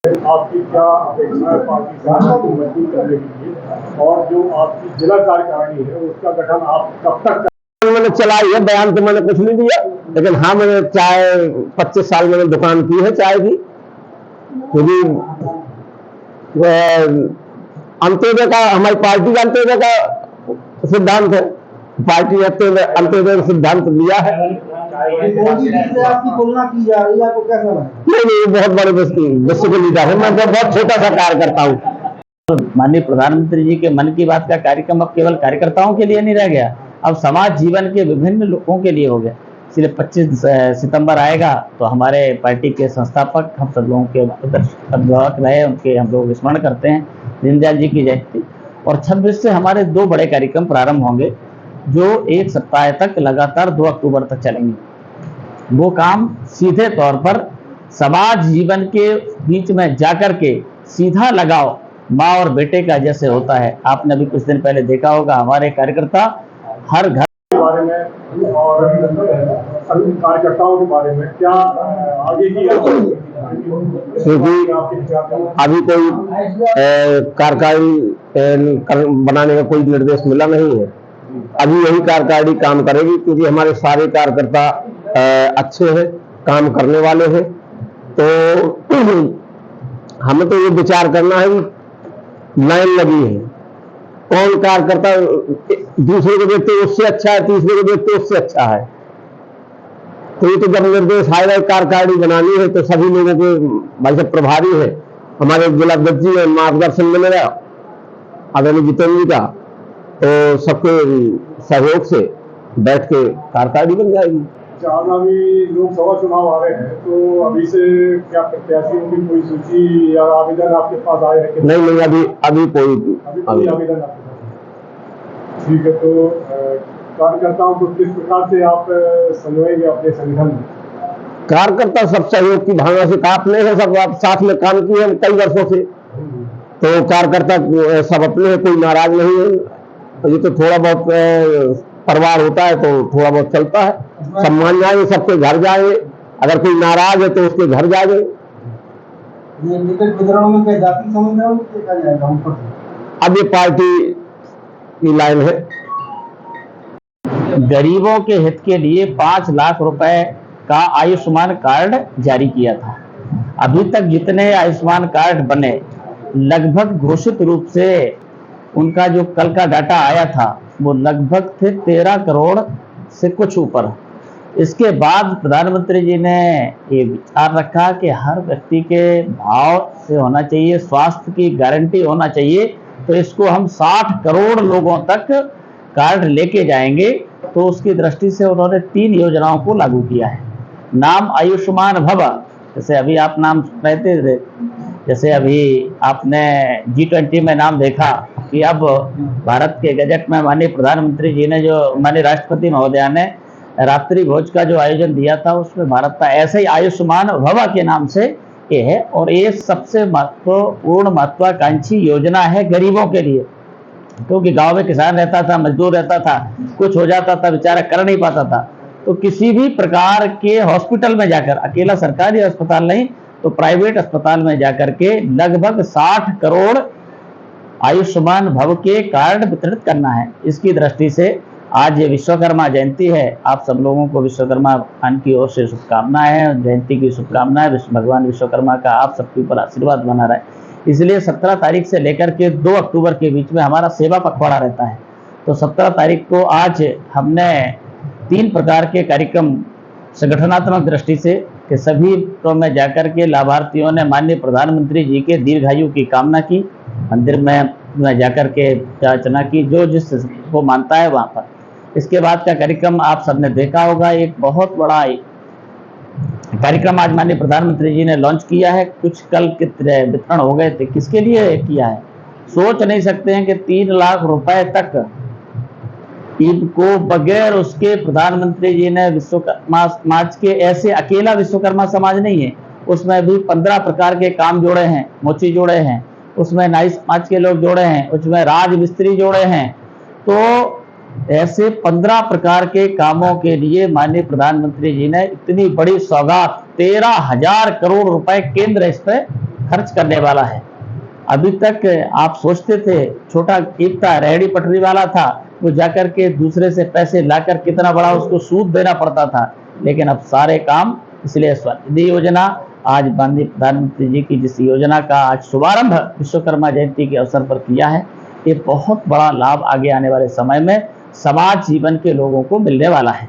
आपकी क्या अपेक्षा है पार्टी से को मजबूत करने के लिए, और जो आपकी जिला कार्यकारिणी है उसका गठन आप कब तक? मैंने चलाई है, बयान तो मैंने कुछ नहीं दिया, लेकिन हाँ मैंने चाय 25 साल मैंने दुकान की है चाय की, क्योंकि अंत्योदय का हमारी पार्टी का अंत्योदय का सिद्धांत है। पार्टी अंत्योदय का सिद्धांत लिया है। मोदी जी से आपकी तुलना की जा रही है, आपको कैसा लगा? नहीं, बहुत बड़े विश्व के लीडर है, मैं बहुत छोटा सा कार्यकर्ता हूँ। माननीय प्रधानमंत्री जी के मन की बात का कार्यक्रम अब केवल कार्यकर्ताओं के लिए नहीं रह गया, अब समाज जीवन के विभिन्न लोगों के लिए हो गया। इसलिए 25 सितंबर आएगा तो हमारे पार्टी के संस्थापक हम सब लोगों के अभिभावक रहे, उनके हम लोग स्मरण करते हैं, दीनदयाल जी की जयंती। और 26 से हमारे 2 बड़े कार्यक्रम प्रारंभ होंगे जो 1 सप्ताह तक लगातार 2 अक्टूबर तक चलेंगे। वो काम सीधे तौर पर समाज जीवन के बीच में जाकर के सीधा लगाव माँ और बेटे का जैसे होता है। आपने अभी कुछ दिन पहले देखा होगा, हमारे कार्यकर्ता हर घर के बारे में और सभी कार्यकर्ताओं के बारे में क्या आगे की क्योंकि अभी कोई कार्यकारिणी बनाने का कोई निर्देश मिला नहीं है। अभी यही कार्यकारिणी काम करेगी, क्योंकि हमारे सारे कार्यकर्ता अच्छे हैं, काम करने वाले हैं। तो हमें तो ये विचार करना है कि लाइन लगी है, कौन कार्यकर्ता दूसरे को देखते उससे अच्छा है, तीसरे को देखते उससे अच्छा है। तो ये तो जब निर्देश आएगा कार्यकारिणी बनानी है तो सभी लोगों के भाई साहब प्रभारी है, हमारे जिला अध्यक्ष जी है, मार्गदर्शन मिलेगा आदरणीय जितेंद्र जी का, तो सबके सहयोग से बैठ के कार्यकारिणी बन जाएगी। आगामी लोकसभा चुनाव आ रहे हैं, तो अभी से क्या प्रत्याशियों की कोई सूची या आवेदन आपके पास आए हैं? नहीं, अभी कोई आवेदन आपके पास? ठीक है, तो कार्यकर्ताओं को किस प्रकार से आप समझेंगे अपने संगठन में? कार्यकर्ता सब सहयोग की भावना से काफले हैं, सब आप साथ में काम किए हैं कई वर्षों से, तो कार्यकर्ता सब अपने हैं, कोई नाराज नहीं है। ये तो थोड़ा बहुत परिवार होता है तो थोड़ा बहुत चलता है, सम्मान जाए, सबके घर जाए, अगर कोई नाराज है तो उसके घर जाए। ये टिकट वितरण में क्या जाति समीकरण देखा जाएगा ऊपर से? अब ये पार्टी की लाइन है। गरीबों के हित के लिए 5 लाख रुपए का आयुष्मान कार्ड जारी किया था। अभी तक जितने आयुष्मान कार्ड बने, लगभग घोषित रूप से उनका जो कल का डाटा आया था वो लगभग थे 13 करोड़ से कुछ ऊपर। इसके बाद प्रधानमंत्री जी ने ये विचार रखा कि हर व्यक्ति के भाव से होना चाहिए, स्वास्थ्य की गारंटी होना चाहिए, तो इसको हम 60 करोड़ लोगों तक कार्ड लेके जाएंगे। तो उसकी दृष्टि से उन्होंने 3 योजनाओं को लागू किया है। नाम आयुष्मान भव, जैसे अभी आप नाम कहते थे, जैसे अभी आपने G20 में नाम देखा कि अब भारत के गजट में माननीय प्रधानमंत्री जी ने माननीय राष्ट्रपति महोदया ने रात्रि भोज का जो आयोजन दिया था, उसमें भारत का ऐसे ही आयुष्मान भव के नाम से ये है। और ये सबसे महत्वपूर्ण महत्वाकांक्षी योजना है गरीबों के लिए, क्योंकि गांव में किसान रहता था, मजदूर रहता था, कुछ हो जाता था बेचारा कर नहीं पाता था, तो किसी भी प्रकार के हॉस्पिटल में जाकर, अकेला सरकारी अस्पताल नहीं तो प्राइवेट अस्पताल में जाकर के लगभग 60 करोड़ आयुष्मान भव के कार्ड वितरित करना है। इसकी दृष्टि से आज ये विश्वकर्मा जयंती है। आप सब लोगों को विश्वकर्मा भगवान की ओर से शुभकामनाएं, जयंती की शुभकामनाएं। भगवान विश्वकर्मा का आप सबके ऊपर आशीर्वाद बना रहे। इसलिए 17 तारीख से लेकर के 2 अक्टूबर के बीच में हमारा सेवा पखवाड़ा रहता है। तो 17 तारीख को आज हमने 3 प्रकार के कार्यक्रम संगठनात्मक दृष्टि से कि सभी तो में जाकर के लाभार्थियों ने माननीय प्रधानमंत्री जी के दीर्घायु की कामना की, मंदिर में जाकर के अर्चना की, जो जिस को मानता है वहाँ पर। इसके बाद का कार्यक्रम आप सबने देखा होगा, एक बहुत बड़ा कार्यक्रम आज माननीय प्रधानमंत्री जी ने लॉन्च किया है। कुछ कल कितने वितरण हो गए थे, किसके लिए किया है सोच नहीं सकते हैं कि 3 लाख रुपए तक इनको बगैर उसके प्रधानमंत्री जी ने विश्वकर्मा समाज के, ऐसे अकेला विश्वकर्मा समाज नहीं है, उसमें भी 15 प्रकार के काम जोड़े हैं, मोची जोड़े हैं, उसमें नाई समाज के लोग जोड़े हैं, उसमें राज मिस्त्री जोड़े हैं। तो ऐसे 15 प्रकार के कामों के लिए माननीय प्रधानमंत्री जी ने इतनी बड़ी सौगात 13,000 करोड़ रुपए केंद्र इस पर खर्च करने वाला है। अभी तक आप सोचते थे छोटा एक था रेहड़ी पटरी वाला था, वो जाकर के दूसरे से पैसे लाकर कितना बड़ा उसको सूद देना पड़ता था, लेकिन अब सारे काम, इसलिए स्वनिधि योजना, आज माननीय प्रधानमंत्री जी की जिस योजना का आज शुभारंभ विश्वकर्मा जयंती के अवसर पर किया है, ये बहुत बड़ा लाभ आगे आने वाले समय में समाज जीवन के लोगों को मिलने वाला है।